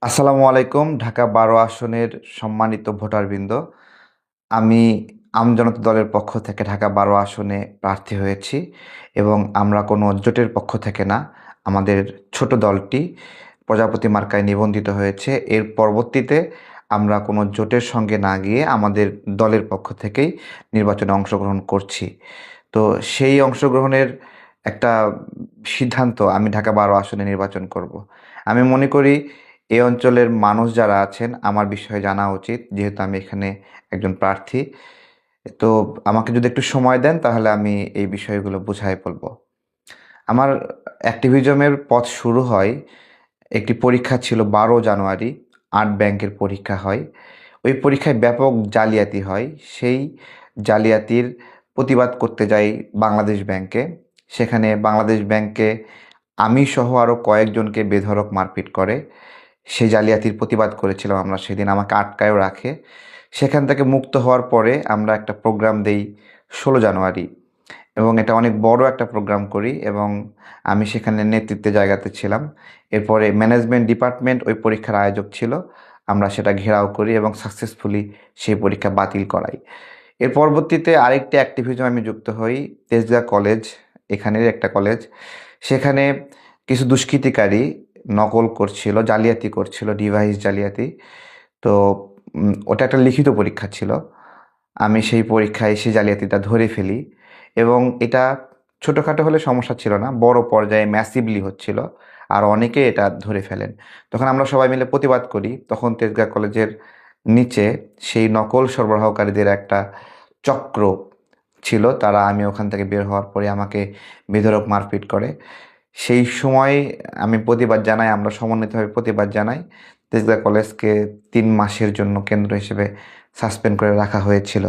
আসসালামু আলাইকুম। ঢাকা ১২ আসনের সম্মানিত ভোটারবৃন্দ, আমি আমজনতা দলের পক্ষ থেকে ঢাকা ১২ আসনে প্রার্থী হয়েছি এবং আমরা কোনো জোটের পক্ষ থেকে না। আমাদের ছোট দলটি প্রজাপতি মার্কায় নিবন্ধিত হয়েছে। এর পরবর্তীতে আমরা কোনো জোটের সঙ্গে না গিয়ে আমাদের দলের পক্ষ থেকেই নির্বাচনে অংশগ্রহণ করছি। তো সেই অংশগ্রহণের একটা সিদ্ধান্ত আমি ঢাকা ১২ আসনে নির্বাচন করব। আমি মনে করি এই অঞ্চলের মানুষ যারা আছেন আমার বিষয়ে জানা উচিত, যেহেতু আমি এখানে একজন প্রার্থী। তো আমাকে যদি একটু সময় দেন তাহলে আমি এই বিষয়গুলো বুঝাই বলবো। আমার অ্যাক্টিভিজমের পথ শুরু হয়, একটি পরীক্ষা ছিল ১২ জানুয়ারি, ৮ ব্যাংকের পরীক্ষা হয়। ওই পরীক্ষায় ব্যাপক জালিয়াতি হয়। সেই জালিয়াতির প্রতিবাদ করতে যাই বাংলাদেশ ব্যাংকে। সেখানে বাংলাদেশ ব্যাংকে আমি সহ আরও কয়েকজনকে বেধড়ক মারপিট করে। সেই জালিয়াতির প্রতিবাদ করেছিলাম আমরা সেদিন, আমাকে আটকায়ও রাখে। সেখান থেকে মুক্ত হওয়ার পরে আমরা একটা প্রোগ্রাম দেই ১৬ জানুয়ারি এবং এটা অনেক বড় একটা প্রোগ্রাম করি এবং আমি সেখানে নেতৃত্বে জায়গাতে ছিলাম। এরপরে ম্যানেজমেন্ট ডিপার্টমেন্ট ওই পরীক্ষার আয়োজক ছিল। আমরা সেটা ঘেরাও করি এবং সাকসেসফুলি সেই পরীক্ষা বাতিল করাই। এর পরবর্তীতে আরেকটি অ্যাক্টিভিজম আমি যুক্ত হই, তেজগাঁ কলেজ, এখানেরই একটা কলেজ। সেখানে কিছু দুষ্কৃতিকারী নকল করছিল, জালিয়াতি করছিল, ডিভাইস জালিয়াতি। তো ওটা একটা লিখিত পরীক্ষা ছিল। আমি সেই পরীক্ষায় সেই জালিয়াতিটা ধরে ফেলি এবং এটা ছোটোখাটো হলে সমস্যা ছিল না, বড় পর্যায়ে ম্যাসিভলি হচ্ছিল আর অনেকে এটা ধরে ফেলেন। তখন আমরা সবাই মিলে প্রতিবাদ করি। তখন তেজগাঁ কলেজের নিচে সেই নকল সরবরাহকারীদের একটা চক্র ছিল, তারা আমি ওখান থেকে বের হওয়ার পরে আমাকে বেধড়ক মারপিট করে। সেই সময় আমি প্রতিবাদ জানাই, আমরা সমন্বিতভাবে প্রতিবাদ জানাই। তেজগাঁ কলেজকে ৩ মাসের জন্য কেন্দ্র হিসেবে সাসপেন্ড করে রাখা হয়েছিল।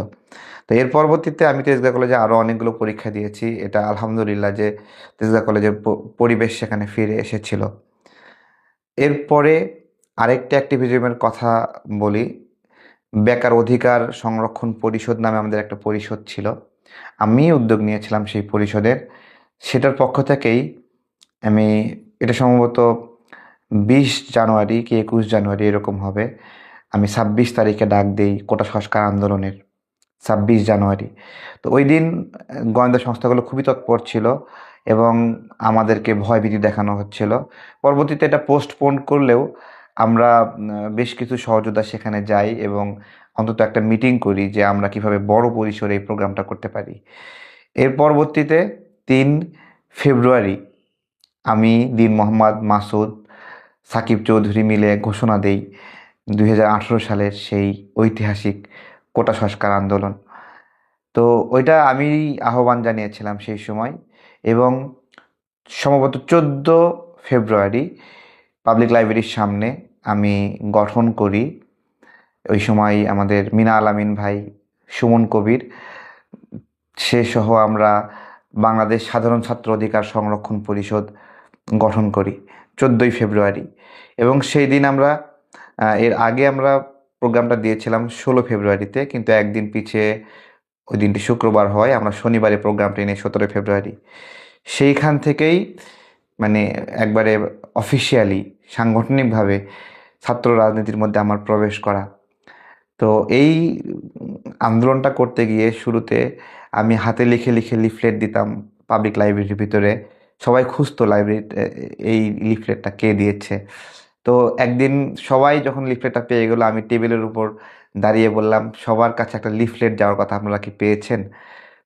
তো এর পরবর্তীতে আমি তেজগাঁ কলেজে আরও অনেকগুলো পরীক্ষা দিয়েছি। এটা আলহামদুলিল্লাহ যে তেজগাঁ কলেজের পরিবেশ সেখানে ফিরে এসেছিল। এরপরে আরেকটা অ্যাক্টিভিজমের কথা বলি। বেকার অধিকার সংরক্ষণ পরিষদ নামে আমাদের একটা পরিষদ ছিল। আমি উদ্যোগ নিয়েছিলাম সেই পরিষদের। সেটার পক্ষ থেকেই আমি, এটা সম্ভবত ২০ জানুয়ারি কি ২১ জানুয়ারি এরকম হবে, আমি ২৬ তারিখে ডাক দেই কোটা সংস্কার আন্দোলনের। ২৬ জানুয়ারি। তো ওই দিন গোয়েন্দা সংস্থাগুলো খুবই তৎপর ছিল এবং আমাদেরকে ভয়ভীতি দেখানো হচ্ছিল। পরবর্তীতে এটা পোস্টপোন করলেও আমরা বেশ কিছু সহযোদ্ধা সেখানে যাই এবং অন্তত একটা মিটিং করি যে আমরা কিভাবে বড় পরিসরে এই প্রোগ্রামটা করতে পারি। এর পরবর্তীতে ৩ ফেব্রুয়ারি আমি, দীন মোহাম্মদ মাসুদ, সাকিব চৌধুরী মিলে ঘোষণা দেই ২০১৮ সালের সেই ঐতিহাসিক কোটা সংস্কার আন্দোলন। তো ওইটা আমি আহ্বান জানিয়েছিলাম সেই সময় এবং সম্ভবত ১৪ ফেব্রুয়ারি পাবলিক লাইব্রেরির সামনে আমি গঠন করি। ওই সময় আমাদের মিনা আলামিন ভাই, সুমন কবির, সে সহ আমরা বাংলাদেশ সাধারণ ছাত্র অধিকার সংরক্ষণ পরিষদ গঠন করি ১৪ ফেব্রুয়ারি। এবং সেই দিন আমরা, এর আগে আমরা প্রোগ্রামটা দিয়েছিলাম ১৬ ফেব্রুয়ারিতে, কিন্তু একদিন পিছিয়ে ওই দিনটি শুক্রবার হয়, আমরা শনিবারে প্রোগ্রামটি নিই ১৭ ফেব্রুয়ারি। সেইখান থেকেই মানে একবারে অফিসিয়ালি সাংগঠনিকভাবে ছাত্র রাজনীতির মধ্যে আমার প্রবেশ করা। তো এই আন্দোলনটা করতে গিয়ে শুরুতে আমি হাতে লিখে লিখে লিফলেট দিতাম পাবলিক লাইব্রেরির ভিতরে। সবাই খুঁজতো লাইব্রেরিতে এই লিফলেটটা কে দিয়েছে। তো একদিন সবাই যখন লিফলেটটা পেয়ে গেল, আমি টেবিলের উপর দাঁড়িয়ে বললাম, সবার কাছে একটা লিফলেট যাওয়ার কথা, আপনারা কি পেয়েছেন?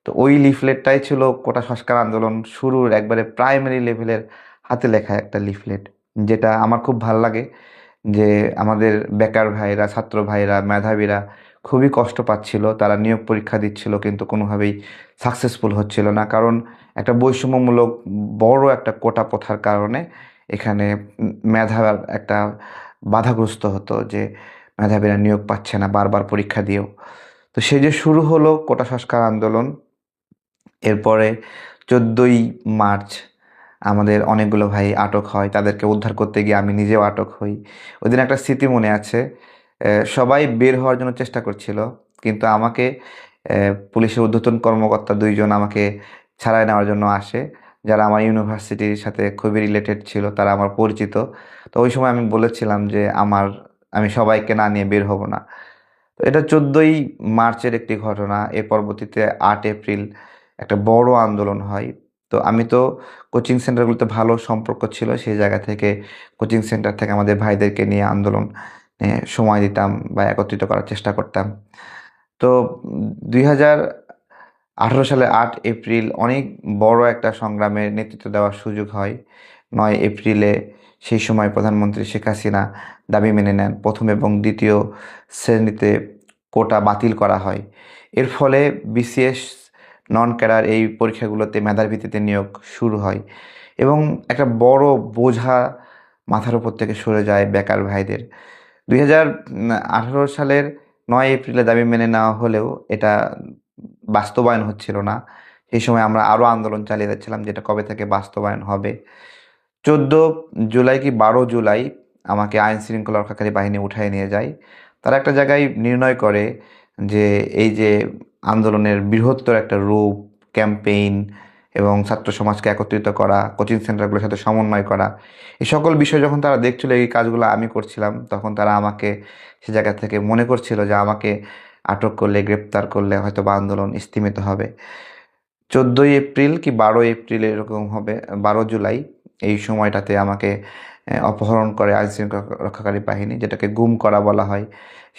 তো ওই লিফলেটটাই ছিল কোটা সংস্কার আন্দোলন শুরুর একবারে প্রাইমারি লেভেলের হাতে লেখা একটা লিফলেট, যেটা আমার খুব ভাল লাগে যে আমাদের বেকার ভাইরা, ছাত্র ভাইরা, মেধাবীরা খুবই কষ্ট পাচ্ছিল। তারা নিয়োগ পরীক্ষা দিচ্ছিল কিন্তু কোনোভাবেই সাকসেসফুল হচ্ছিল না, কারণ একটা বৈষম্যমূলক বড় একটা কোটা প্রথার কারণে এখানে মেধার একটা বাধাগ্রস্ত হতো, যে মেধাবীরা নিয়োগ পাচ্ছে না বারবার পরীক্ষা দিয়েও। তো সেই যে শুরু হলো কোটা সংস্কার আন্দোলন। এরপরে ১৪ই মার্চ আমাদের অনেকগুলো ভাই আটক হয়, তাদেরকে উদ্ধার করতে গিয়ে আমি নিজেও আটক হই। ওইদিন একটা স্মৃতি মনে আছে, সবাই বের হওয়ার জন্য চেষ্টা করছিল কিন্তু আমাকে পুলিশের ঊর্ধ্বতন কর্মকর্তা ২ জন আমাকে ছাড়াই নেওয়ার জন্য আসে। যারা আমার ইউনিভার্সিটির সাথে খুবই রিলেটেড ছিল, তারা আমার পরিচিত। তো ওই সময় আমি বলেছিলাম যে আমি সবাইকে না নিয়ে বের হব না। তো এটা 14ই মার্চের একটি ঘটনা। এর পরবর্তীতে 8 এপ্রিল একটা বড় আন্দোলন হয়। তো আমি তো কোচিং সেন্টারগুলোতে ভালো সম্পর্ক ছিল, সেই জায়গা থেকে কোচিং সেন্টার থেকে আমাদের ভাইদেরকে নিয়ে আন্দোলন সময় দিতাম বা একত্রিত করার চেষ্টা করতাম। তো 2018 সালে 8 এপ্রিল অনেক বড় একটা সংগ্রামের নেতৃত্ব দেওয়ার সুযোগ হয়। 9 এপ্রিলে সেই সময় প্রধানমন্ত্রী শেখ হাসিনা দাবি মেনে নেন, প্রথম এবং দ্বিতীয় শ্রেণীতে কোটা বাতিল করা হয়। এর ফলে বিসিএস নন ক্যাডার এই পরীক্ষাগুলোতে মেধার ভিত্তিতে নিয়োগ শুরু হয় এবং একটা বড় বোঝা মাথার উপর থেকে সরে যায় বেকার ভাইদের। 2018 সালের 9 এপ্রিলে দাবি মেনে নেওয়া হলেও এটা বাস্তবায়ন হচ্ছিল না। সেই সময় আমরা আরও আন্দোলন চালিয়ে যাচ্ছিলাম, যেটা কবে থেকে বাস্তবায়ন হবে। 14 জুলাই কি 12 জুলাই আমাকে আইন শৃঙ্খলা রক্ষাকারী বাহিনী উঠায় নিয়ে যায়। তারা একটা জায়গায় নির্ণয় করে যে এই যে আন্দোলনের বৃহত্তর একটা রূপ, ক্যাম্পেইন এবং ছাত্র সমাজকে একত্রিত করা, কোচিং সেন্টারগুলোর সাথে সমন্বয় করা, এই সকল বিষয় যখন তারা দেখছিল এই কাজগুলো আমি করছিলাম, তখন তারা আমাকে সে জায়গা থেকে মনে করছিল যে আমাকে আটক করলে, গ্রেপ্তার করলে হয়তো বা আন্দোলন স্তিমিত হবে। 14 এপ্রিল কি 12 এপ্রিল এরকম হবে, 12 জুলাই এই সময়টাতে আমাকে অপহরণ করে আইন শৃঙ্খলা রক্ষাকারী বাহিনী, যেটাকে গুম করা বলা হয়।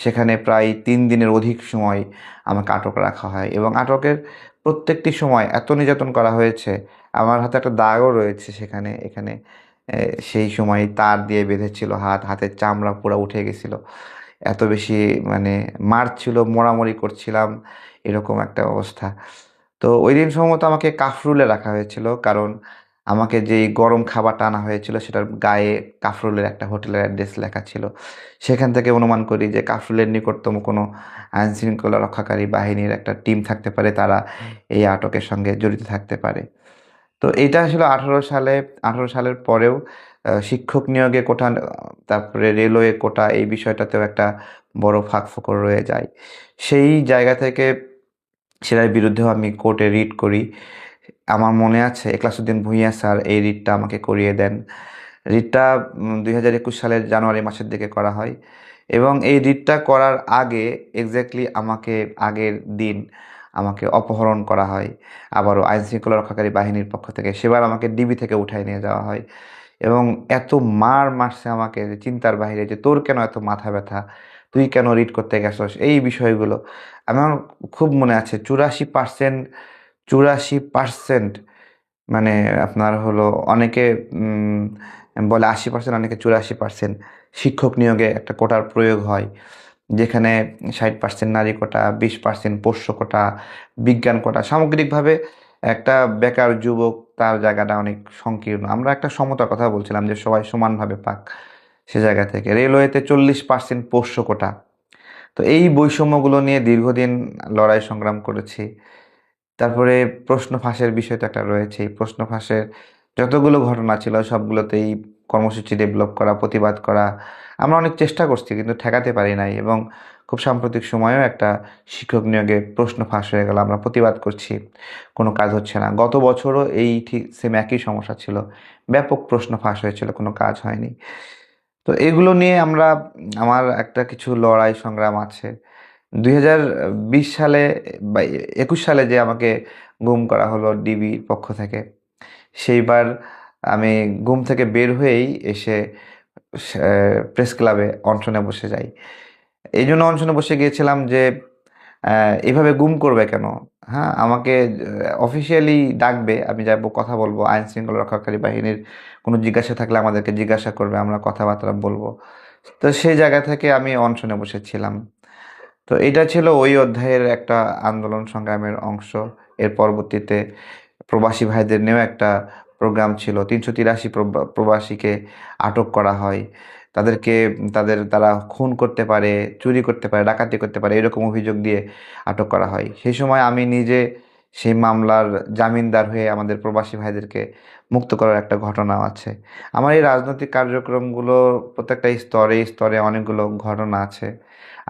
সেখানে প্রায় 3 দিনের অধিক সময় আমাকে আটক রাখা হয় এবং আটকের প্রত্যেকটি সময় এত নির্যাতন করা হয়েছে, আমার হাতে একটা দাগও রয়েছে সেখানে। এখানে সেই সময় তার দিয়ে বেঁধেছিল হাতের চামড়া পুরো উঠে গেছিল। এত বেশি মানে মারছিল, মোড়ামুড়ি করছিলাম, এরকম একটা অবস্থা। তো ওইদিন সম্ভবত আমাকে কাফরুলে রাখা হয়েছিল, কারণ আমাকে যেই গরম খাবারটা আনা হয়েছিল সেটার গায়ে কাফরুলের একটা হোটেলের অ্যাড্রেস লেখা ছিল। সেখান থেকে অনুমান করি যে কাফরুলের নিকটতম কোনো আইন শৃঙ্খলা রক্ষাকারী বাহিনীর একটা টিম থাকতে পারে, তারা এই আটকের সঙ্গে জড়িত থাকতে পারে। তো এইটা আসলে 18 সালে, 18 সালের পরেও শিক্ষক নিয়োগে কোটা, তারপরে রেলওয়ে কোটা, এই বিষয়টাতেও একটা বড় ফাঁকফোকর রয়ে যায়। সেই জায়গা থেকে সেটার বিরুদ্ধেও আমি কোর্টে রিট করি। আমার মনে আছে এখলাসউদ্দিন ভূঁইয়া স্যার এই রিটটা আমাকে করিয়ে দেন। রিটটা 2021 সালের জানুয়ারি মাসের দিকে করা হয় এবং এই রিটটা করার আগে এক্স্যাক্টলি আমাকে আগের দিন আমাকে অপহরণ করা হয় আবারও আইন শৃঙ্খলা রক্ষাকারী বাহিনীর পক্ষ থেকে। সেবার আমাকে ডিবি থেকে উঠায় নিয়ে যাওয়া হয় এবং এত মারছে আমাকে যে চিন্তার বাইরে, যে তোর কেন এত মাথা ব্যথা, তুই কেন রিড করতে গেছস, এই বিষয়গুলো আমার খুব মনে আছে। 84% মানে আপনার হলো অনেকে বলে 80%, অনেকে 84% শিক্ষক নিয়োগে একটা কোটার প্রয়োগ হয়, যেখানে 60% নারী কোটা, 20% পোষ্য কোটা, বিজ্ঞান কোটা। সামগ্রিকভাবে একটা বেকার যুবক, তার জায়গাটা অনেক সংকীর্ণ। আমরা একটা সমতার কথা বলছিলাম যে সবাই সমানভাবে পাক, সে জায়গা থেকে রেলওয়েতে 40% পোষ্য কোটা। তো এই বৈষম্যগুলো নিয়ে দীর্ঘদিন লড়াই সংগ্রাম করেছি। তারপরে প্রশ্ন ফাঁসের বিষয় তো একটা রয়েছে। এই প্রশ্ন ফাঁসের যতগুলো ঘটনা ছিল সবগুলোতেই কর্মসূচি ডেভেলপ করা, প্রতিবাদ করা, আমরা অনেক চেষ্টা করছি কিন্তু ঠেকাতে পারি নাই। এবং খুব সাম্প্রতিক সময়েও একটা শিক্ষক নিয়োগে প্রশ্ন ফাঁস হয়ে গেল, আমরা প্রতিবাদ করছি, কোনো কাজ হচ্ছে না। গত বছরও এই ঠিক সেম একই সমস্যা ছিল, ব্যাপক প্রশ্ন ফাঁস হয়েছিল, কোনো কাজ হয়নি। তো এগুলো নিয়ে আমার একটা কিছু লড়াই সংগ্রাম আছে। 2020 সালে বা 21 সালে যে আমাকে গুম করা হলো ডিবির পক্ষ থেকে, সেইবার আমি গুম থেকে বের হয়েই এসে প্রেস ক্লাবে অনশনে বসে যাই। এই জন্য অনশনে বসে গিয়েছিলাম যে এভাবে গুম করবে কেন? হ্যাঁ, আমাকে অফিসিয়ালি ডাকবে, আমি যাবো, কথা বলবো, আইন শৃঙ্খলা রক্ষাকারী বাহিনীর কোনো জিজ্ঞাসা থাকলে আমাদেরকে জিজ্ঞাসা করবে, আমরা কথাবার্তা বলবো। তো সেই জায়গা থেকে আমি অনশনে বসেছিলাম। তো এটা ছিল ওই অধ্যায়ের একটা আন্দোলন সংগ্রামের অংশ। এর পরবর্তীতে প্রবাসী ভাইদের নিয়েও একটা প্রোগ্রাম ছিল। 383 প্রবাসীকে আটক করা হয়। তাদেরকে তারা খুন করতে পারে, চুরি করতে পারে, ডাকাতি করতে পারে, এরকম অভিযোগ দিয়ে আটক করা হয়। সেই সময় আমি নিজে সেই মামলার জামিনদার হয়ে আমাদের প্রবাসী ভাইদেরকে মুক্ত করার একটা ঘটনাও আছে। আমার এই রাজনৈতিক কার্যক্রমগুলো প্রত্যেকটা স্তরে স্তরে অনেকগুলো ঘটনা আছে।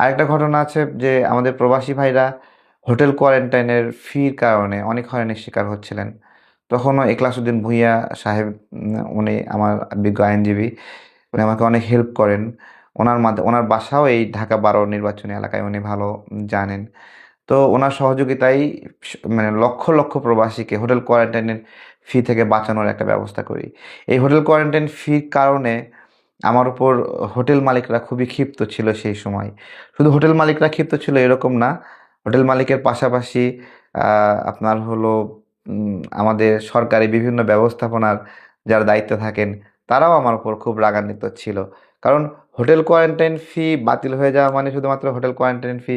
আরেকটা ঘটনা আছে যে আমাদের প্রবাসী ভাইরা হোটেল কোয়ারেন্টাইনের ফির কারণে অনেক হয়রানির শিকার হচ্ছিলেন। তো তখনও এখলাসউদ্দিন ভূঁইয়া সাহেব, উনি আমার বিজ্ঞ আইনজীবী, উনি আমাকে অনেক হেল্প করেন। ওনার বাসাও এই ঢাকা 12 নির্বাচনী এলাকায়, উনি ভালো জানেন। তো ওনার সহযোগিতায় মানে লক্ষ লক্ষ প্রবাসীকে হোটেল কোয়ারেন্টাইনের ফি থেকে বাঁচানোর একটা ব্যবস্থা করি। এই হোটেল কোয়ারেন্টাইন ফির কারণে আমার উপর হোটেল মালিকরা খুবই ক্ষিপ্ত ছিল সেই সময়। শুধু হোটেল মালিকরা ক্ষিপ্ত ছিল এরকম না, হোটেল মালিকের পাশাপাশি আপনার হলো আমাদের সরকারি বিভিন্ন ব্যবস্থাপনার যারা দায়িত্বে থাকেন, তারাও আমার উপর খুব রাগান্বিত ছিল। কারণ হোটেল কোয়ারেন্টাইন ফি বাতিল হয়ে যাওয়া মানে শুধুমাত্র হোটেল কোয়ারেন্টাইন ফি,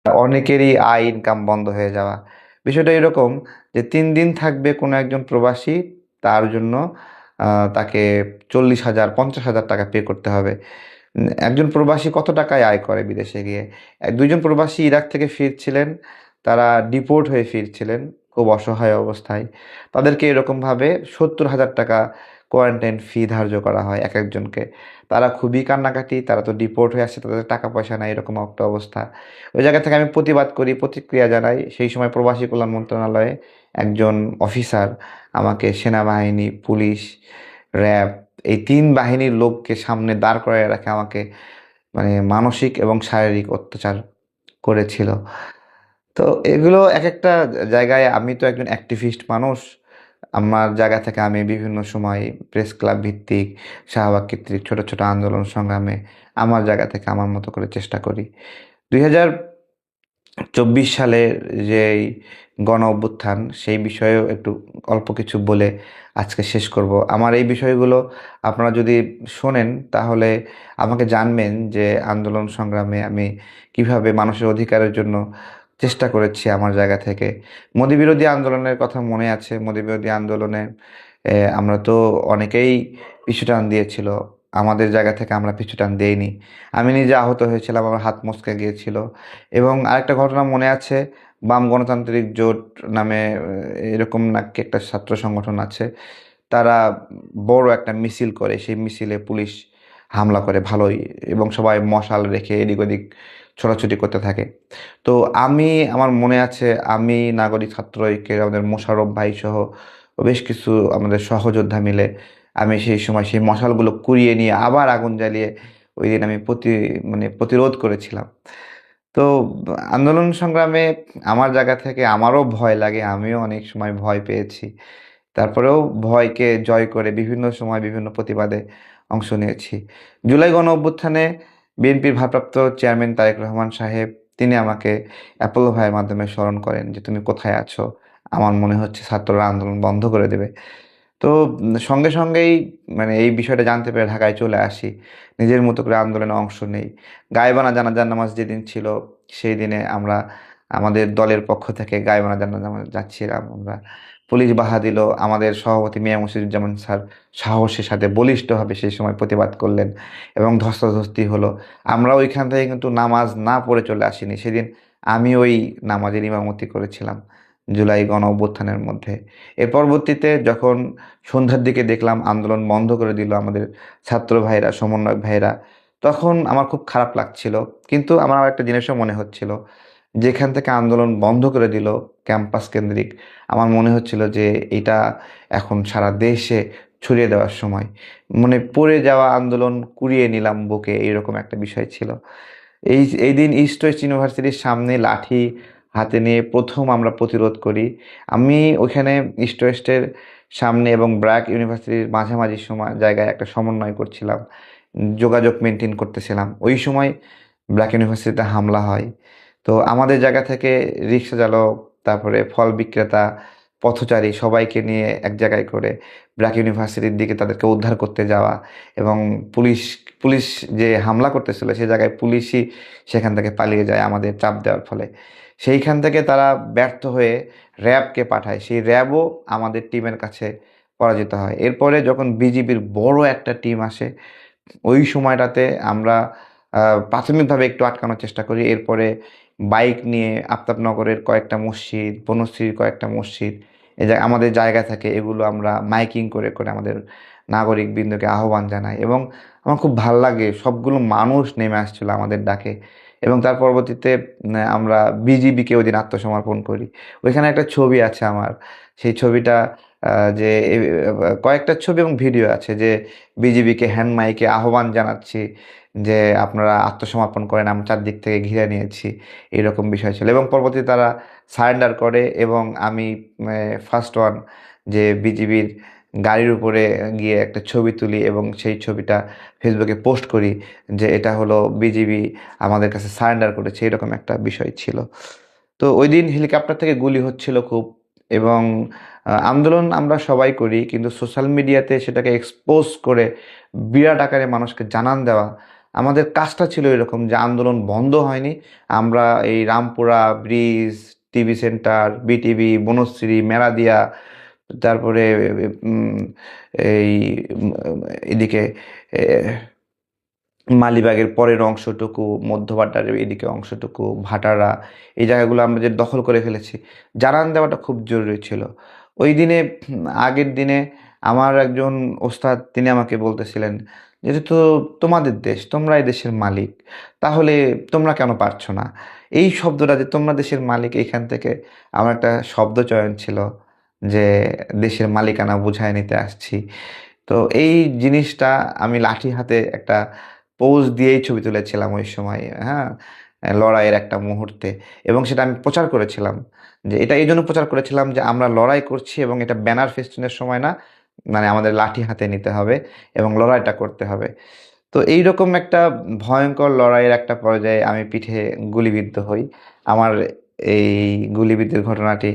অনেকেরই আয় ইনকাম বন্ধ হয়ে যাওয়া। বিষয়টা এরকম যে 3 দিন থাকবে কোনো একজন প্রবাসী, তার জন্য তাকে 40,000 50,000 টাকা পে করতে হবে। একজন প্রবাসী কত টাকায় আয় করে বিদেশে গিয়ে? 2জন প্রবাসী ইরাক থেকে ফিরছিলেন, তারা ডিপোর্ট হয়ে ফিরছিলেন খুব অসহায় অবস্থায়। তাদেরকে এরকমভাবে 70,000 টাকা কোয়ারেন্টাইন ফি ধার্য করা হয় এক একজনকে। তারা খুবই কান্নাকাটি, তারা তো ডিপোর্ট হয়ে আসছে, তাদের টাকা পয়সা নাই, এরকম একটা অবস্থা। ওই জায়গা থেকে আমি প্রতিবাদ করি, প্রতিক্রিয়া জানাই। সেই সময় প্রবাসী কল্যাণ মন্ত্রণালয়ে একজন অফিসার আমাকে সেনাবাহিনী, পুলিশ, র্যাব, এই 3 বাহিনীর লোককে সামনে দাঁড় করায় রাখে আমাকে মানে মানসিক এবং শারীরিক অত্যাচার করেছিল। তো এগুলো একেকটা জায়গায়, আমি তো একজন অ্যাক্টিভিস্ট মানুষ। আমার জায়গা থেকে আমি বিভিন্ন সময় প্রেস ক্লাব ভিত্তিক, শাহবাগ কর্তৃক ছোট, ছোট আন্দোলন সংগ্রামে আমার জায়গা থেকে আমার মতো করে চেষ্টা করি। 2024 সালের যেই গণ-অভ্যুত্থান, সেই বিষয়েও একটু অল্প কিছু বলে আজকে শেষ করব। আমার এই বিষয়গুলো আপনারা যদি শোনেন, তাহলে আমাকে জানবেন যে আন্দোলন সংগ্রামে আমি কিভাবে মানুষের অধিকারের জন্য চেষ্টা করেছি আমার জায়গা থেকে। মোদি বিরোধী আন্দোলনের কথা মনে আছে। মোদি বিরোধী আন্দোলনে আমরা তো অনেকেই পিছুটান দিয়েছিল। আমাদের জায়গা থেকে আমরা পিছুটান দেইনি। আমি নিজে আহত হয়েছিলাম, আমার হাত মচকে গিয়েছিল। এবং আরেকটা ঘটনা মনে আছে, বাম গণতান্ত্রিক জোট নামে এরকম নাকি একটা ছাত্র সংগঠন আছে। তারা বড় একটা মিছিল করে, সেই মিছিলে পুলিশ হামলা করে ভালোই, এবং সবাই মশাল রেখে এদিক ওদিক ছোটাছুটি করতে থাকে। তো আমার মনে আছে, আমি নাগরিক ছাত্র ঐক্যের আমাদের মোশাররফ ভাই সহ বেশ কিছু আমাদের সহযোদ্ধা মিলে আমি সেই সময় সেই মশালগুলো কুড়িয়ে নিয়ে আবার আগুন জ্বালিয়ে ওইদিন আমি প্রতিরোধ করেছিলাম। তো আন্দোলন সংগ্রামে আমার জায়গা থেকে আমারও ভয় লাগে, আমিও অনেক সময় ভয় পেয়েছি। তারপরেও ভয়কে জয় করে বিভিন্ন সময় বিভিন্ন প্রতিবাদে অংশ নিয়েছি। জুলাই গণ-অভ্যুত্থানে বিএনপির ভারপ্রাপ্ত চেয়ারম্যান তারেক রহমান সাহেব, তিনি আমাকে অ্যাপোলো ভাইয়ের মাধ্যমে স্মরণ করেন যে, "তুমি কোথায় আছো? আমার মনে হচ্ছে ছাত্ররা আন্দোলন বন্ধ করে দেবে।" তো সঙ্গে সঙ্গেই এই বিষয়টা জানতে পেরে ঢাকায় চলে আসি। নিজের মতো করে আন্দোলনে অংশ নেই। গায়েবানা জানাজার নামাজ যেদিন ছিল, সেই দিনে আমরা আমাদের দলের পক্ষ থেকে গায়েবানা জানাজা নামাজ যাচ্ছিলাম আমরা। পুলিশ বাধা দিল। আমাদের সভাপতি মিয়া মসিদুজ্জামান স্যার সাহসের সাথে বলিষ্ঠভাবে সেই সময় প্রতিবাদ করলেন এবং ধস্তাধস্তি হলো। আমরা ওইখান থেকে কিন্তু নামাজ না পড়ে চলে আসিনি। সেদিন আমি ওই নামাজের ইমামতি করেছিলাম জুলাই গণ-অভ্যুত্থানের মধ্যে। এর পরবর্তীতে যখন সন্ধ্যার দিকে দেখলাম আন্দোলন বন্ধ করে দিল আমাদের ছাত্র ভাইরা, সমন্বয়ক ভাইরা, তখন আমার খুব খারাপ লাগছিল। কিন্তু আমার আরেকটা জিনিসও মনে হচ্ছিল, যেখান থেকে আন্দোলন বন্ধ করে দিল ক্যাম্পাস কেন্দ্রিক, আমার মনে হচ্ছিল যে এটা এখন সারা দেশে ছড়িয়ে দেওয়ার সময়। পড়ে যাওয়া আন্দোলন কুড়িয়ে নিলাম বুকে, এইরকম একটা বিষয় ছিল। এই দিন ইস্ট ওয়েস্ট ইউনিভার্সিটির সামনে লাঠি হাতে নিয়ে ১ম আমরা প্রতিরোধ করি। আমি ওইখানে ইস্ট ওয়েস্টের সামনে এবং ব্র্যাক ইউনিভার্সিটির মাঝামাঝি জায়গায় একটা সমন্বয় করছিলাম। যোগাযোগ মেইনটেইন করতেছিলাম। ওই সময় ব্র্যাক ইউনিভার্সিটিতে হামলা হয়। তো আমাদের জায়গা থেকে রিক্সা চালক, তারপরে ফল বিক্রেতা, পথচারী সবাইকে নিয়ে এক জায়গায় করে ব্র্যাক ইউনিভার্সিটির দিকে তাদেরকে উদ্ধার করতে যাওয়া, এবং পুলিশ পুলিশ যে হামলা করতেছিল সে জায়গায় পুলিশই সেখান থেকে পালিয়ে যায় আমাদের চাপ দেওয়ার ফলে। সেইখান থেকে তারা ব্যর্থ হয়ে র্যাবকে পাঠায়। সেই র্যাবও আমাদের টিমের কাছে পরাজিত হয়। এরপরে যখন বিজিবির বড় একটা টিম আসে, ওই সময়টাতে আমরা প্রাথমিকভাবে একটু আটকানোর চেষ্টা করি। এরপরে বাইক নিয়ে আফতাবনগরের কয়েকটা মসজিদ, বনশ্রীর কয়েকটা মসজিদ, আমাদের জায়গা থাকে, এগুলো আমরা মাইকিং করে আমাদের নাগরিকবৃন্দকে আহ্বান জানাই। এবং আমার খুব ভাল লাগে সবগুলো মানুষ নেমে আসছিল আমাদের ডাকে। এবং তার পরবর্তীতে আমরা বিজিবিকে ওই দিন আত্মসমর্পণ করি। ওইখানে একটা ছবি আছে আমার। সেই ছবিটা যে কয়েকটা ছবি এবং ভিডিও আছে যে বিজিবিকে হ্যান্ড মাইকে আহ্বান জানাচ্ছি যে আপনারা আত্মসমর্পণ করেন, আমরা চারদিক থেকে ঘিরে নিয়েছি, এরকম বিষয় ছিল। এবং পরবর্তীতে তারা সারেন্ডার করে এবং আমি ফার্স্ট ওয়ান যে বিজিবির গাড়ির উপরে গিয়ে একটা ছবি তুলি এবং সেই ছবিটা ফেসবুকে পোস্ট করি যে এটা হলো বিজিবি আমাদের কাছে সারেন্ডার করেছে, এরকম একটা বিষয় ছিল। তো ওই দিন হেলিকপ্টার থেকে গুলি হচ্ছিল খুব। এবং আন্দোলন আমরা সবাই করি, কিন্তু সোশ্যাল মিডিয়াতে সেটাকে এক্সপোজ করে বিরাট আকারে মানুষকে জানান দেওয়া, আমাদের কাজটা ছিল এরকম যে আন্দোলন বন্ধ হয়নি। আমরা এই Rampura bridge, TV centre, BTV, Banasree, মেলাদিয়া, তারপরে উম, এই এদিকে মালিবাগের পরের অংশটুকু, মধ্যভাটার এদিকে অংশটুকু, ভাটারা, এই জায়গাগুলো আমরা যে দখল করে ফেলেছি, জানান দেওয়াটা খুব জরুরি ছিল। ওই দিনে আগের দিনে আমার একজন ওস্তাদ তিনি আমাকে বলতেছিলেন যেহেতু তো তোমাদের দেশ, তোমরা এই দেশের মালিক, তাহলে তোমরা কেন পারছো না? এই শব্দটা যে তোমরা দেশের মালিক, এইখান থেকে আমার একটা শব্দ চয়ন ছিল যে দেশের মালিকানা বুঝায় নিতে আসছি। তো এই জিনিসটা আমি লাঠি হাতে একটা পোজ দিয়েই ছবি তুলেছিলাম ওই সময়, হ্যাঁ, লড়াইয়ের একটা মুহূর্তে। এবং সেটা আমি প্রচার করেছিলাম যে এটা এই জন্য প্রচার করেছিলাম যে আমরা লড়াই করছি এবং এটা ব্যানার ফেস্টুনের সময় না, মানে আমাদের লাঠি হাতে নিতে হবে এবং লড়াইটা করতে হবে। তো এইরকম একটা ভয়ঙ্কর লড়াইয়ের একটা পর্যায়ে আমি পিঠে গুলিবিদ্ধ হই। আমার এই গুলিবিদ্ধের ঘটনাটি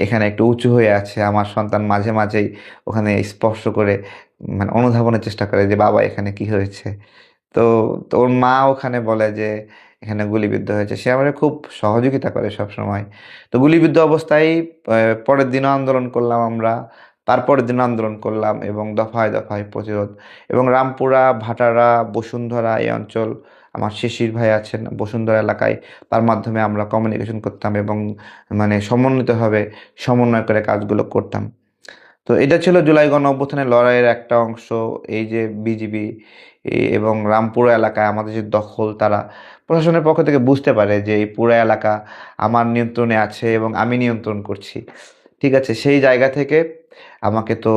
এখানে একটু উঁচু হয়ে আছে। আমার সন্তান মাঝে মাঝেই ওখানে স্পর্শ করে মানে অনুধাবনের চেষ্টা করে যে বাবা এখানে কি হয়েছে। তো তো ওর মা ওখানে বলে যে এখানে গুলিবিদ্ধ হয়েছে। সে আমাকে খুব সহযোগিতা করে সব সময়। তো গুলিবিদ্ধ অবস্থায় পরের দিনও আন্দোলন করলাম আমরা। তারপরের দিন আন্দোলন করলাম এবং দফায় দফায় প্রতিরোধ। এবং রামপুরা, ভাটারা, বসুন্ধরা এই অঞ্চল, আমার শিশির ভাই আছেন বসুন্ধরা এলাকায়, তার মাধ্যমে আমরা কমিউনিকেশন করতাম এবং মানে সমন্বিতভাবে সমন্বয় করে কাজগুলো করতাম। তো এটা ছিল জুলাই গণ অভ্যুত্থানের লড়াইয়ের একটা অংশ। এই যে বিজিবি এবং রামপুরা এলাকায় আমাদের যে দখল, তারা প্রশাসনের পক্ষ থেকে বুঝতে পারে যে এই পুরো এলাকা আমার নিয়ন্ত্রণে আছে এবং আমি নিয়ন্ত্রণ করছি। ঠিক আছে, সেই জায়গা থেকে আমাকে তো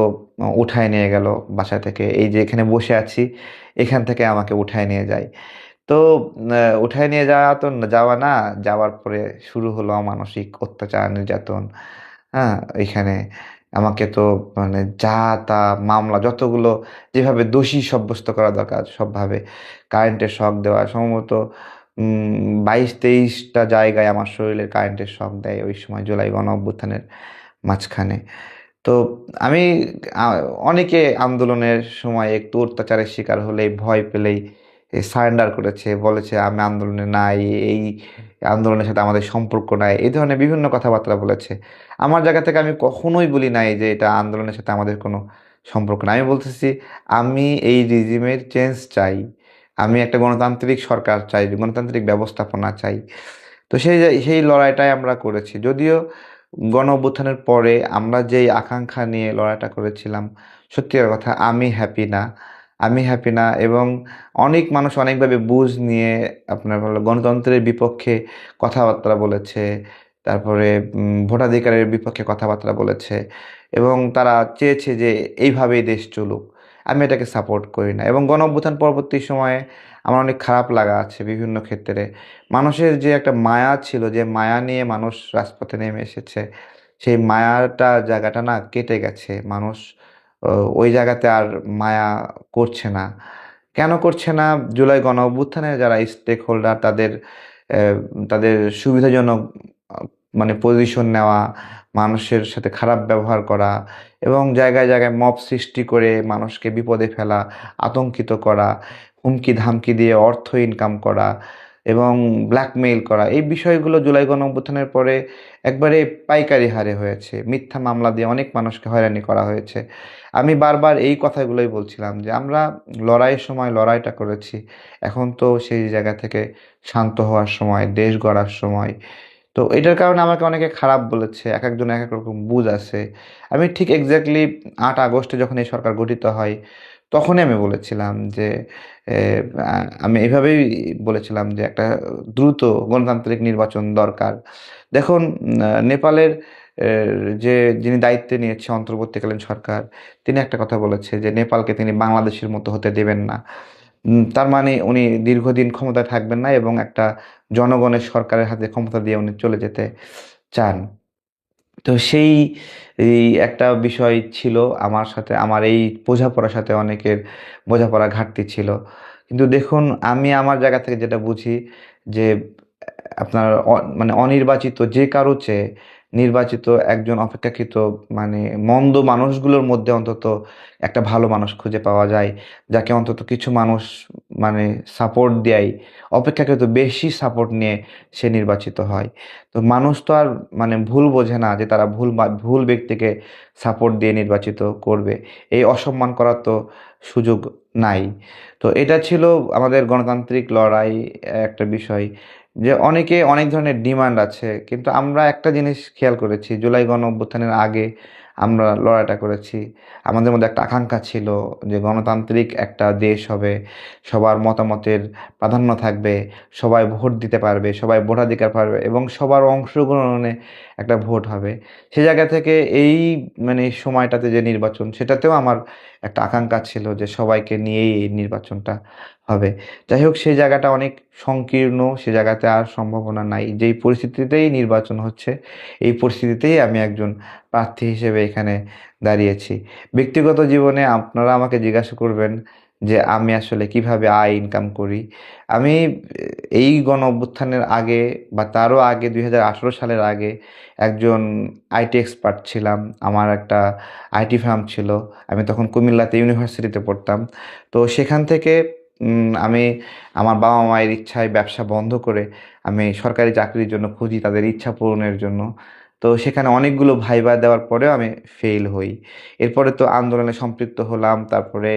উঠায় নিয়ে গেল বাসা থেকে। এই যে এখানে বসে আছি, এখান থেকে আমাকে উঠায় নিয়ে যায়। তো উঠায় নিয়ে যাওয়া তো যাওয়া না, যাওয়ার পরে শুরু হলো মানসিক অত্যাচার, নির্যাতন। হ্যাঁ, এখানে আমাকে তো মানে যা তা মামলা যতগুলো যেভাবে দোষী সাব্যস্ত করা দরকার সবভাবে, কারেন্টের শক দেওয়া সম্ভবত 22-23টা জায়গায় আমার শরীরে কারেন্টের শক দেয় ওই সময় জুলাই গণ অভ্যুত্থানের মাঝখানে। তো আমি আ অনেকে আন্দোলনের সময় একটু অত্যাচারের শিকার হলেই, ভয় পেলেই সারেন্ডার করেছে। বলেছে, "আমি আন্দোলনে নাই, এই আন্দোলনের সাথে আমাদের সম্পর্ক নাই।" এই ধরনের বিভিন্ন কথাবার্তা বলেছে। আমার জায়গা থেকে আমি কখনোই বলি নাই যে এটা আন্দোলনের সাথে আমাদের কোনো সম্পর্ক নাই। আমি বলতেছি, "আমি এই রেজিমের চেঞ্জ চাই। আমি একটা গণতান্ত্রিক সরকার চাই, গণতান্ত্রিক ব্যবস্থাপনা চাই।" তো সেই লড়াইটাই আমরা করেছি। যদিও গণ অভ্যুত্থানের পরে আমরা যেই আকাঙ্ক্ষা নিয়ে লড়াইটা করেছিলাম, সত্যিকার কথা আমি হ্যাপি না। আমি হ্যাপি না এবং অনেক মানুষ অনেকভাবে বুঝ নিয়ে আপনার হলো গণতন্ত্রের বিপক্ষে কথাবার্তা বলেছে। তারপরে ভোটাধিকারের বিপক্ষে কথাবার্তা বলেছে এবং তারা চেয়েছে যে এইভাবেই দেশ চলুক। আমি এটাকে সাপোর্ট করি না এবং গণ অভ্যুত্থান পরবর্তী সময়ে আমার অনেক খারাপ লাগা আছে বিভিন্ন ক্ষেত্রে। মানুষের যে একটা মায়া ছিল, যে মায়া নিয়ে মানুষ রাজপথে নেমে এসেছে, সেই মায়াটা জায়গাটা না কেটে গেছে। মানুষ ও ওই জায়গাতে আর মায়া করছে না। কেন করছে না? জুলাই গণ অভ্যুত্থানে যারা স্টেক হোল্ডার অ্যা তাদের সুবিধাজনক আ মানে পজিশন নেওয়া, মানুষের সাথে খারাপ ব্যবহার করা এবং জায়গায়, জায়গায় মব সৃষ্টি করে মানুষকে বিপদে ফেলা, আতঙ্কিত করা, হুমকি-ধামকি দিয়ে অর্থ ইনকাম করা এবং ব্ল্যাকমেইল করা। এই বিষয়গুলো জুলাই গণঅভ্যুত্থানের পরে একবারে পাইকারি হারে হয়েছে। মিথ্যা মামলা দিয়ে অনেক মানুষকে হয়রানি করা হয়েছে। আমি বারবার এই কথাগুলোই বলছিলাম যে, "আমরা লড়াইয়ের সময় লড়াইটা করেছি। এখন তো সেই জায়গা থেকে শান্ত হওয়ার সময়, দেশ গড়ার সময়।" তো এটার কারণে আমাকে অনেকে খারাপ বলেছে, একেকজন একেক রকম বুঝ আছে। আমি ঠিক এক্সাক্টলি ৮ আগস্টে যখন এই সরকার গঠিত হয়, তখনই আমি বলেছিলাম যে এ আমি এভাবেই বলেছিলাম যে একটা দ্রুত গণতান্ত্রিক নির্বাচন দরকার। দেখুন নেপালের এ যে যিনি দায়িত্বে নিয়েছে অন্তর্বর্তীকালীন সরকার, তিনি একটা কথা বলেছে যে নেপালকে তিনি বাংলাদেশের মতো হতে দেবেন না। তার মানে উনি দীর্ঘদিন ক্ষমতায় থাকবেন না এবং একটা জনগণের সরকারের হাতে ক্ষমতা দিয়ে উনি চলে যেতে চান। তো সেই এই একটা বিষয় ছিল আমার সাথে, আমার এই বোঝাপড়ার সাথে অনেকের বোঝাপড়া ঘাটতি ছিল। কিন্তু দেখুন আমি আমার জায়গা থেকে যেটা বুঝি যে আপনার মানে অনির্বাচিত যে কারো চেয়ে নির্বাচিত একজন অপেক্ষাকৃত মানে মন্দ মানুষগুলোর মধ্যে অন্তত একটা ভালো মানুষ খুঁজে পাওয়া যায়। যাকে অন্তত কিছু মানুষ মানে সাপোর্ট দেয়, অপেক্ষাকৃত বেশি সাপোর্ট নিয়ে সে নির্বাচিত হয়। তো মানুষ তো আর মানে ভুল বোঝে না যে তারা ভুল ব্যক্তিকে সাপোর্ট দিয়ে নির্বাচিত করবে। এই অসম্মান করার তো সুযোগ নাই। তো এটা ছিল আমাদের গণতান্ত্রিক লড়াই একটা বিষয়। যে অনেকে অনেক ধরনের ডিমান্ড আছে। কিন্তু আমরা একটা জিনিস খেয়াল করেছি, জুলাই গণঅভ্যুত্থানের আগে আমরা লড়াইটা করেছি। আমাদের মধ্যে একটা আকাঙ্ক্ষা ছিল যে গণতান্ত্রিক একটা দেশ হবে, সবার মতামতের প্রাধান্য থাকবে, সবাই ভোট দিতে পারবে, সবাই ভোটাধিকার পাবে এবং সবার অংশগ্রহণে একটা ভোট হবে। সে জায়গা থেকে এই মানে সময়টাতে যে নির্বাচন, সেটাতেও আমার একটা আকাঙ্ক্ষা ছিল যে সবাইকে নিয়েই এই নির্বাচনটা হবে। যাই হোক সেই জায়গাটা অনেক সংকীর্ণ, সে জায়গাতে আর সম্ভাবনা নাই। যেই পরিস্থিতিতেই নির্বাচন হচ্ছে, এই পরিস্থিতিতেই আমি একজন প্রার্থী হিসেবে এখানে দাঁড়িয়েছি। ব্যক্তিগত জীবনে আপনারা আমাকে জিজ্ঞাসা করবেন যে আমি আসলে কিভাবে আয় ইনকাম করি। আমি এই গণ-অভ্যুত্থানের আগে বা তারও আগে ২০১৮ সালের আগে একজন আইটি এক্সপার্ট ছিলাম। আমার একটা আইটি ফার্ম ছিল। আমি তখন কুমিল্লাতে ইউনিভার্সিটিতে পড়তাম। তো সেখান থেকে আমি আমার বাবা-মায়ের ইচ্ছায় ব্যবসা বন্ধ করে আমি সরকারি চাকরির জন্য খুঁজি তাদের ইচ্ছা পূরণের জন্য। তো সেখানে অনেকগুলো ভাইবা দেওয়ার পরেও আমি ফেইল হই। এরপরে তো আন্দোলনে সম্পৃক্ত হলাম। তারপরে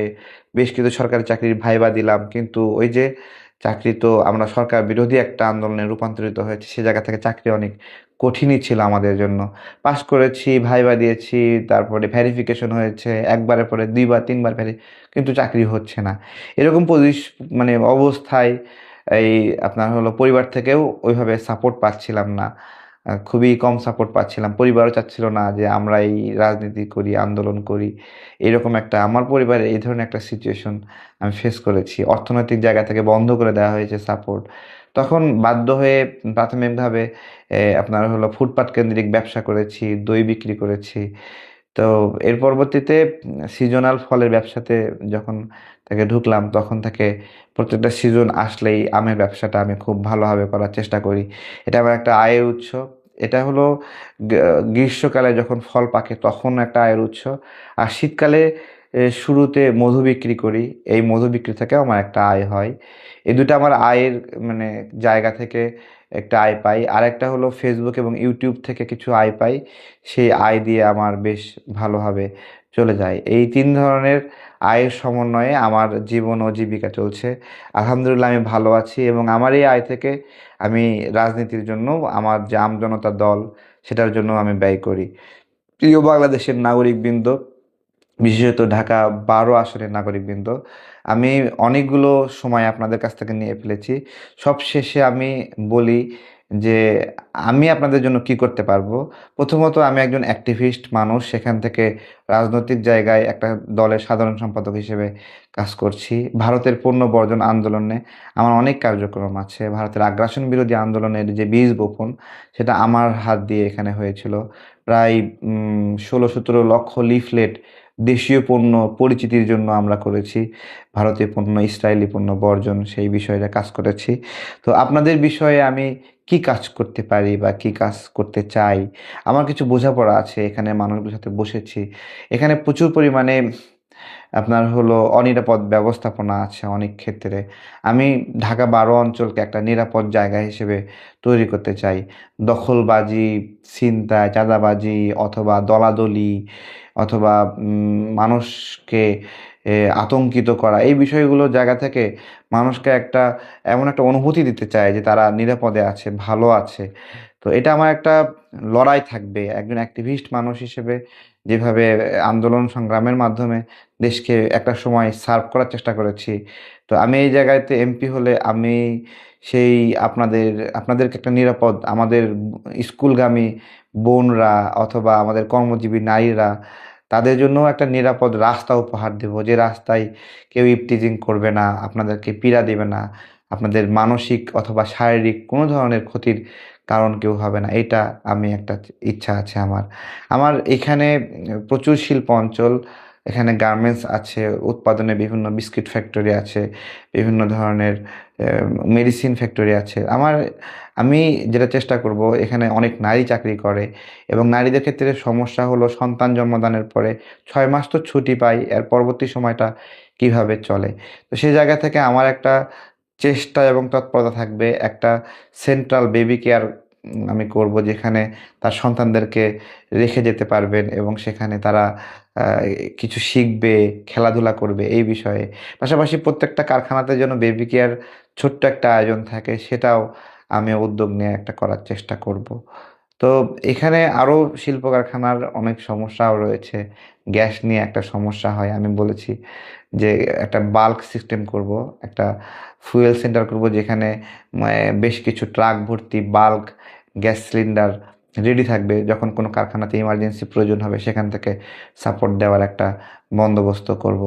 বেশ কিছু সরকারি চাকরির ভাইবা দিলাম। কিন্তু ওই যে চাকরি তো আমরা সরকার বিরোধী একটা আন্দোলনে রূপান্তরিত হয়েছে। সে জায়গা থেকে চাকরি অনেক কঠিনই ছিল আমাদের জন্য। পাস করেছি, ভাইবা দিয়েছি, তারপরে ভেরিফিকেশন হয়েছে। একবারের পরে ২ বার ৩ বার কিন্তু চাকরি হচ্ছে না। এরকম মানে অবস্থায় এই আপনার হলো পরিবার থেকেও ওইভাবে সাপোর্ট পাচ্ছিলাম না। খুবই কম সাপোর্ট পাচ্ছিলাম। পরিবারও চাচ্ছিল না যে আমরা এই রাজনীতি করি, আন্দোলন করি। এরকম একটা আমার পরিবারে এই ধরনের একটা সিচুয়েশন আমি ফেস করেছি। অর্থনৈতিক জায়গা থেকে বন্ধ করে দেওয়া হয়েছে সাপোর্ট। তখন বাধ্য হয়ে প্রাথমিকভাবে আপনার হলো ফুটপাত কেন্দ্রিক ব্যবসা করেছি, দই বিক্রি করেছি। তো এর পরবর্তীতে সিজনাল ফলের ব্যবসাতে যখন থেকে ঢুকলাম, তখন থেকে প্রত্যেকটা সিজন আসলেই আমের ব্যবসাটা আমি খুব ভালোভাবে করার চেষ্টা করি। এটা আমার একটা আয়ের উৎস। এটা হলো গে গ্রীষ্মকালে যখন ফল পাকে তখন একটা আয়ের উৎস। আর শীতকালে শুরুতে মধু বিক্রি করি। এই মধু বিক্রি থেকেও আমার একটা আয় হয়। এই ২ টা আমার আয়ের মানে জায়গা থেকে একটা আয় পাই। আরেকটা হলো Facebook এবং YouTube থেকে কিছু আয় পাই। সেই আয় দিয়ে আমার বেশ ভালোভাবে চলে যায়। এই ৩ ধরনের আয়ের সমন্বয়ে আমার জীবন ও জীবিকা চলছে। আলহামদুলিল্লাহ আমি ভালো আছি এবং আমার এই আয় থেকে আমি রাজনীতির জন্য আমার যে আমজনতা দল সেটার জন্য আমি ব্যয় করি। প্রিয় বাংলাদেশের নাগরিকবৃন্দ, বিশেষত ঢাকা ১২ আসনের নাগরিকবৃন্দ, আমি অনেকগুলো সময় আপনাদের কাছ থেকে নিয়ে ফেলেছি। সবশেষে আমি বলি যে আমি আপনাদের জন্য কি করতে পারবো? প্রথমত আমি একজন অ্যাক্টিভিস্ট মানুষ। সেখান থেকে রাজনৈতিক জায়গায় একটা দলের সাধারণ সম্পাদক হিসেবে কাজ করছি। ভারতের পণ্য বর্জন আন্দোলনে আমার অনেক কার্যক্রম আছে। ভারতের আগ্রাসন বিরোধী আন্দোলনের যে বীজ বপন, সেটা আমার হাত দিয়ে এখানে হয়েছিল। প্রায় ১৬-১৭ লক্ষ লিফলেট দেশীয় পণ্য পরিচিতির জন্য আমরা করেছি। ভারতীয় পণ্য, ইসরায়েলি পণ্য বর্জন সেই বিষয়ে কাজ করেছি। তো আপনাদের বিষয়ে আমি কি কাজ করতে পারি বা কি কাজ করতে চাই? আমার কিছু বোঝাপড়া আছে। এখানে মানুষগুলোর সাথে বসেছি। এখানে প্রচুর পরিমাণে আপনার হলো অনিরাপদ ব্যবস্থাপনা আছে অনেক ক্ষেত্রে। আমি ঢাকা ১২ অঞ্চলকে একটা নিরাপদ জায়গা হিসেবে তৈরি করতে চাই। দখলবাজি, ছিনতাই, চাঁদাবাজি অথবা দলাদলি অথবা মানুষকে আতঙ্কিত করা, এই বিষয়গুলো জায়গা থেকে মানুষকে এমন একটা অনুভূতি দিতে চায় যে তারা নিরাপদে আছে, ভালো আছে। তো এটা আমার একটা লড়াই থাকবে একজন অ্যাক্টিভিস্ট মানুষ হিসেবে, যেভাবে আন্দোলন সংগ্রামের মাধ্যমে দেশকে একটা সময় সার্ভ করার চেষ্টা করেছি। তো আমি এই জায়গাতে এমপি হলে আমি সেই আপনাদের আপনাদেরকে একটা নিরাপদ, আমাদের স্কুলগামী বোনরা অথবা আমাদের কর্মজীবী নারীরা, তাদের জন্য একটা নিরাপদ রাস্তা উপহার দেব, যে রাস্তায় কেউ ইভটিজিং করবে না, আপনাদেরকে পীড়া দেবে না, আপনাদের মানসিক অথবা শারীরিক কোনো ধরনের ক্ষতির কারণ কেউ হবে না। এটা আমি একটা ইচ্ছা আছে আমার। আমার এখানে প্রচুর শিল্প অঞ্চল, এখানে গার্মেন্টস আছে, উৎপাদনে বিভিন্ন বিস্কিট ফ্যাক্টরি আছে, বিভিন্ন ধরনের মেডিসিন ফ্যাক্টরি আছে। আমি যেটা চেষ্টা করব, এখানে অনেক নারী চাকরি করে এবং নারীদের ক্ষেত্রে সমস্যা হলো সন্তান জন্মদানের পরে 6 মাস তো ছুটি পাই, এর পরবর্তী সময়টা কিভাবে চলে। তো সেই জায়গা থেকে আমার একটা চেষ্টা এবং তৎপরতা থাকবে, একটা সেন্ট্রাল বেবি কেয়ার আমি করব, যেখানে তার সন্তানদেরকে রেখে যেতে পারবেন এবং সেখানে তারা আহ, কিছু শিখবে, খেলাধুলা করবে এই বিষয়ে। পাশাপাশি প্রত্যেকটা কারখানাতে যেন বেবি কেয়ার ছোট্ট একটা আয়োজন থাকে, সেটাও আমি উদ্যোগ নিয়ে একটা করার চেষ্টা করব। তো এখানে আরও শিল্প কারখানার অনেক সমস্যাও রয়েছে। গ্যাস নিয়ে একটা সমস্যা হয়, আমি বলেছি যে একটা বাল্ক সিস্টেম করব, একটা ফুয়েল সেন্টার করব, যেখানে বেশ কিছু ট্রাক ভর্তি বাল্ক গ্যাস সিলিন্ডার রেডি থাকবে, যখন কোনো কারখানাতে ইমার্জেন্সি প্রয়োজন হবে সেখান থেকে সাপোর্ট দেওয়ার একটা বন্দোবস্ত করব।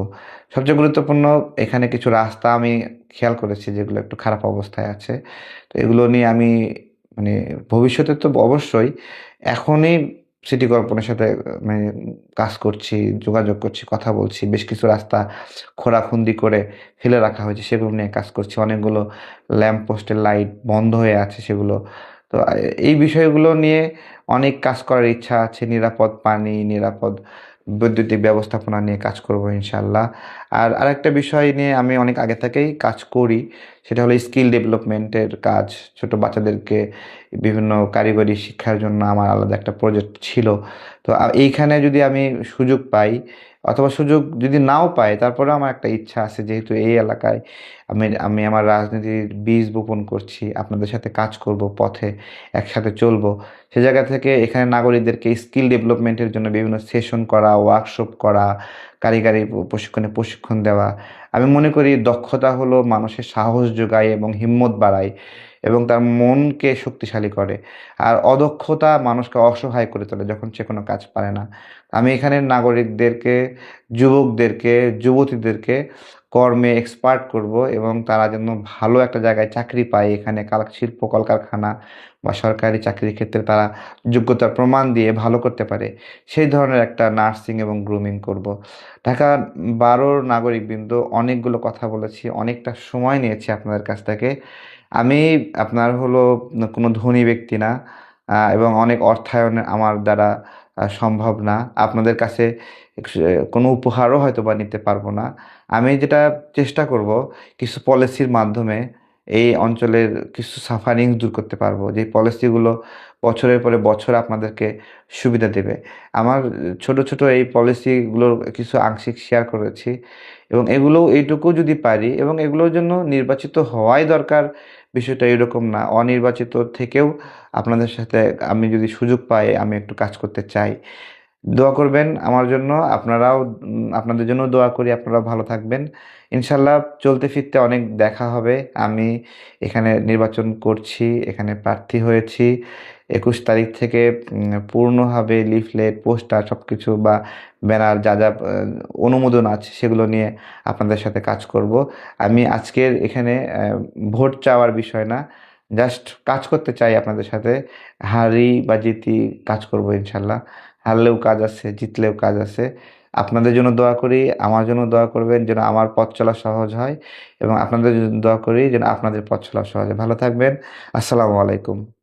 সবচেয়ে গুরুত্বপূর্ণ, এখানে কিছু রাস্তা আমি খেয়াল করেছি যেগুলো একটু খারাপ অবস্থায় আছে। তো এগুলো নিয়ে আমি মানে ভবিষ্যতে তো অবশ্যই, এখনই সিটি কর্পোরেশনের সাথে মানে কাজ করছি, যোগাযোগ করছি, কথা বলছি। বেশ কিছু রাস্তা খোঁড়াখুন্দি করে ফেলে রাখা হয়েছে, সেগুলো নিয়ে কাজ করছি। অনেকগুলো ল্যাম্প পোস্টের লাইট বন্ধ হয়ে আছে সেগুলো। তো এই বিষয়গুলো নিয়ে অনেক কাজ করার ইচ্ছা আছে। নিরাপদ পানি, নিরাপদ বৈদ্যুতিক ব্যবস্থাপনা নিয়ে কাজ করব ইনশাল্লাহ। আর আরেকটা বিষয় নিয়ে আমি অনেক আগে থেকেই কাজ করি, সেটা হলো স্কিল ডেভেলপমেন্টের কাজ। ছোট বাচ্চাদেরকে বিভিন্ন কারিগরি শিক্ষার জন্য আমার আলাদা একটা প্রজেক্ট ছিল। তো এইখানে যদি আমি সুযোগ পাই, অথবা সুযোগ যদি নাও পাই, তারপরে আমার একটা ইচ্ছা আছে, যেহেতু এই এলাকায় আমি আমি আমার রাজনীতির বীজ বপন করছি, আপনাদের সাথে কাজ করব, পথে একসাথে চলবো। সে জায়গা থেকে এখানে নাগরিকদেরকে স্কিল ডেভেলপমেন্টের জন্য বিভিন্ন সেশন করা, ওয়ার্কশপ করা, কারিগরি প্রশিক্ষণ দেওয়া। আমি মনে করি দক্ষতা হলো মানুষের সাহস যোগায় এবং হিম্মত বাড়ায় এবং তার মনকে শক্তিশালী করে। আর অদক্ষতা মানুষকে অসহায় করে তোলে যখন সে কোনো কাজ পারে না। আমি এখানে নাগরিকদেরকে, যুবকদেরকে, যুবতীদেরকে কর্মে এক্সপার্ট করব এবং তারা যেন ভালো একটা জায়গায় চাকরি পায়। এখানে শিল্প কলকারখানা বা সরকারি চাকরির ক্ষেত্রে তারা যোগ্যতার প্রমাণ দিয়ে ভালো করতে পারে, সেই ধরনের একটা নার্সিং এবং গ্রুমিং করব। ঢাকা 12 নাগরিকবৃন্দ, অনেকগুলো কথা বলেছি, অনেকটা সময় নিয়েছি আপনাদের কাছ থেকে। আমি আপনার হলো কোনো ধনী ব্যক্তি না, এবং অনেক অর্থায়ন আমার দ্বারা সম্ভব না। আপনাদের কাছে কোনো উপহারও হয়তো বা নিতে পারবো না। আমি যেটা চেষ্টা করব, কিছু পলিসির মাধ্যমে এই অঞ্চলের কিছু সাফারিং দূর করতে পারবো, যে পলিসিগুলো বছরের পরে বছর আপনাদেরকে সুবিধা দেবে। আমার ছোট ছোট এই পলিসিগুলোর কিছু আংশিক শেয়ার করেছি এবং এগুলো এইটুকু যদি পারি, এবং এগুলোর জন্য নির্বাচিত হওয়াই দরকার বিষয়টা এরকম না, অনির্বাচিত থেকেও আপনাদের সাথে আমি যদি সুযোগ পাই, আমি একটু কাজ করতে চাই। দোয়া করবেন আমার জন্য, আপনাদের জন্য দোয়া করি, আপনারাও ভালো থাকবেন ইনশাল্লাহ। চলতে ফিরতে অনেক দেখা হবে। আমি এখানে নির্বাচন করছি, এখানে প্রার্থী হয়েছি। 21 তারিখ থেকে পূর্ণভাবে লিফলেট, পোস্টার সব কিছু বা ব্যানার যা যা অনুমোদন আছে সেগুলো নিয়ে আপনাদের সাথে কাজ করব। আমি আজকের এখানে ভোট চাওয়ার বিষয় না, জাস্ট কাজ করতে চাই আপনাদের সাথে। হারি বা জিতি, কাজ করব ইনশাল্লাহ। হারলেও কাজ আছে, জিতলেও কাজ আছে। আপনাদের জন্য দোয়া করি, আমার জন্য দোয়া করবেন যেন আমার পথ চলা সহজ হয়, এবং আপনাদের জন্য দোয়া করি যেন আপনাদের পথ চলা সহজ হয়। ভালো থাকবেন। আসসালামু আলাইকুম।